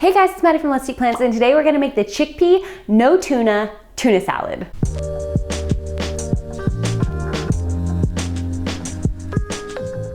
Hey guys, it's Maddie from Let's Eat Plants, and today we're gonna make the chickpea, no tuna, tuna salad.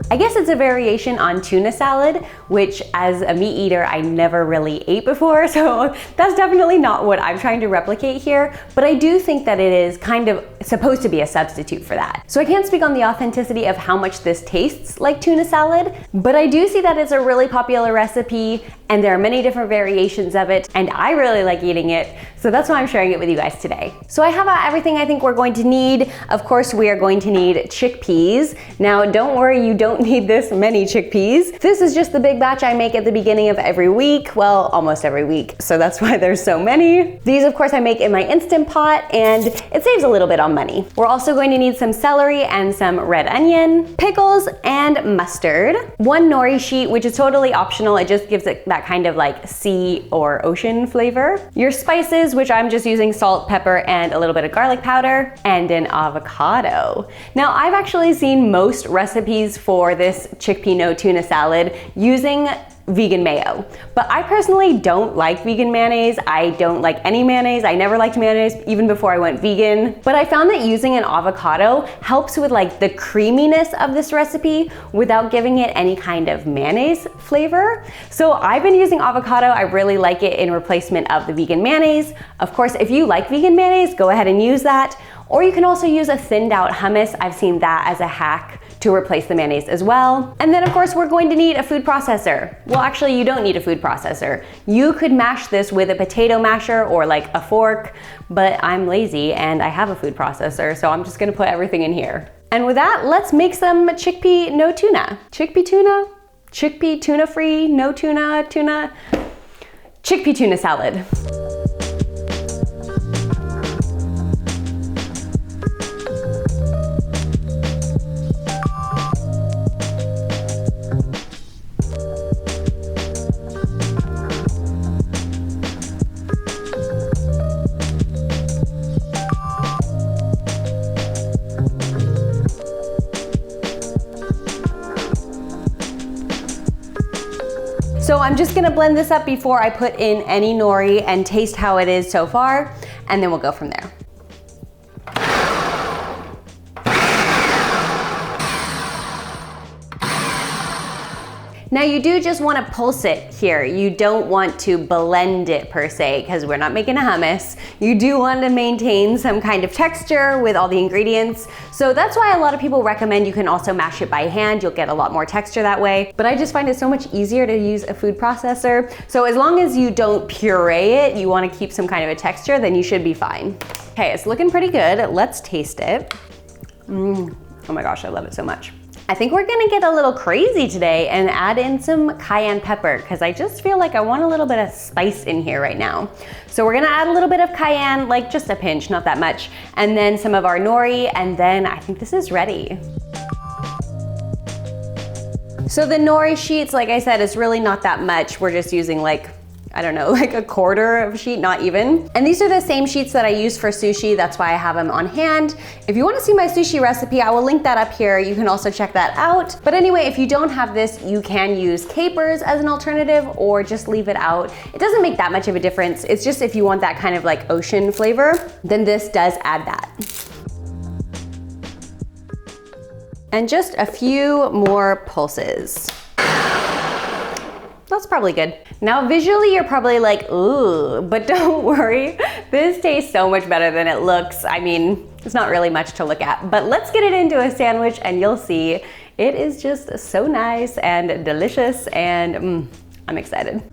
I guess it's a variation on tuna salad, which as a meat eater, I never really ate before, so that's definitely not what I'm trying to replicate here, but I do think that it is kind of supposed to be a substitute for that. So I can't speak on the authenticity of how much this tastes like tuna salad, but I do see that it's a really popular recipe, and there are many different variations of it, and I really like eating it, so that's why I'm sharing it with you guys today. So I have everything I think we're going to need. Of course, we are going to need chickpeas. Now, don't worry, you don't need this many chickpeas. This is just the big batch I make at the beginning of every week. Well, almost every week, so that's why there's so many. These, of course, I make in my Instant Pot, and it saves a little bit on money. We're also going to need some celery and some red onion, pickles, and mustard. One nori sheet, which is totally optional. It just gives it that kind of like sea or ocean flavor. Your spices, which I'm just using salt, pepper, and a little bit of garlic powder, and an avocado. Now, I've actually seen most recipes for this chickpea no tuna salad using vegan mayo, but I personally don't like vegan mayonnaise. I don't like any mayonnaise. I never liked mayonnaise even before I went vegan, but I found that using an avocado helps with like the creaminess of this recipe without giving it any kind of mayonnaise flavor. So I've been using avocado. I really like it in replacement of the vegan mayonnaise. Of course, if you like vegan mayonnaise, go ahead and use that. Or you can also use a thinned out hummus. I've seen that as a hack to replace the mayonnaise as well. And then of course we're going to need a food processor. Well, actually you don't need a food processor. You could mash this with a potato masher or like a fork, but I'm lazy and I have a food processor, so I'm just gonna put everything in here. And with that, let's make some chickpea no tuna. Chickpea tuna? Chickpea tuna free, no tuna, tuna? Chickpea tuna salad. So I'm just gonna blend this up before I put in any nori and taste how it is so far, and then we'll go from there. Now you do just want to pulse it here. You don't want to blend it per se, because we're not making a hummus. You do want to maintain some kind of texture with all the ingredients. So that's why a lot of people recommend you can also mash it by hand. You'll get a lot more texture that way. But I just find it so much easier to use a food processor. So as long as you don't puree it, you want to keep some kind of a texture, then you should be fine. Okay, it's looking pretty good. Let's taste it. Oh my gosh, I love it so much. I think we're gonna get a little crazy today and add in some cayenne pepper, because I just feel like I want a little bit of spice in here right now. So we're gonna add a little bit of cayenne, like just a pinch, not that much, and then some of our nori, and then I think this is ready. So the nori sheets, like I said, is really not that much. We're just using like, I don't know, like a quarter of a sheet, not even. And these are the same sheets that I use for sushi. That's why I have them on hand. If you want to see my sushi recipe, I will link that up here. You can also check that out. But anyway, if you don't have this, you can use capers as an alternative or just leave it out. It doesn't make that much of a difference. It's just if you want that kind of like ocean flavor, then this does add that. And just a few more pulses. That's probably good. Now visually you're probably like, ooh, but don't worry. This tastes so much better than it looks. I mean, it's not really much to look at, but let's get it into a sandwich and you'll see it is just so nice and delicious, and I'm excited.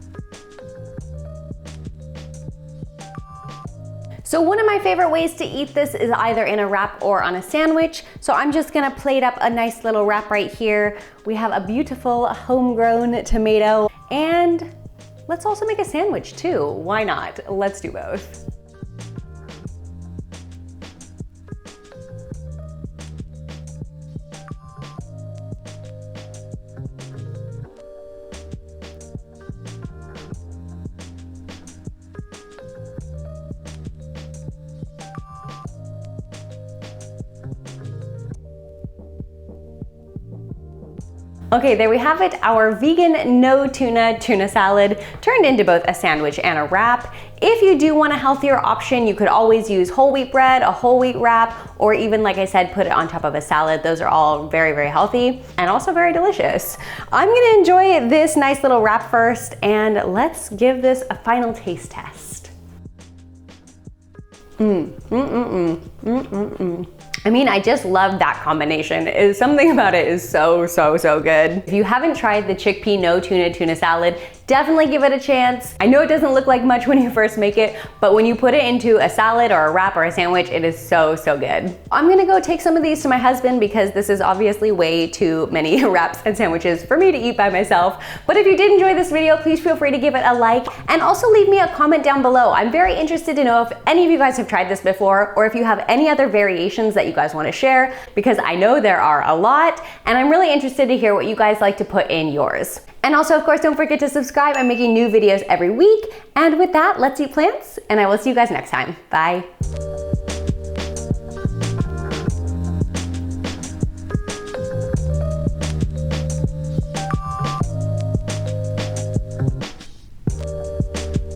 So one of my favorite ways to eat this is either in a wrap or on a sandwich. So I'm just gonna plate up a nice little wrap right here. We have a beautiful homegrown tomato, and let's also make a sandwich too. Why not? Let's do both. Okay, there we have it, our vegan no tuna salad turned into both a sandwich and a wrap. If you do want a healthier option, you could always use whole wheat bread, a whole wheat wrap, or even, like I said, put it on top of a salad. Those are all very, very healthy and also very delicious. I'm gonna enjoy this nice little wrap first, and let's give this a final taste test. I mean, I just love that combination. Something about it is so, so, so good. If you haven't tried the chickpea no tuna salad, definitely give it a chance. I know it doesn't look like much when you first make it, but when you put it into a salad or a wrap or a sandwich, it is so, so good. I'm gonna go take some of these to my husband because this is obviously way too many wraps and sandwiches for me to eat by myself. But if you did enjoy this video, please feel free to give it a like and also leave me a comment down below. I'm very interested to know if any of you guys have tried this before, or if you have any other variations that you guys want to share, because I know there are a lot, and I'm really interested to hear what you guys like to put in yours. And also, of course, don't forget to subscribe. I'm making new videos every week. And with that, let's eat plants, and I will see you guys next time. Bye.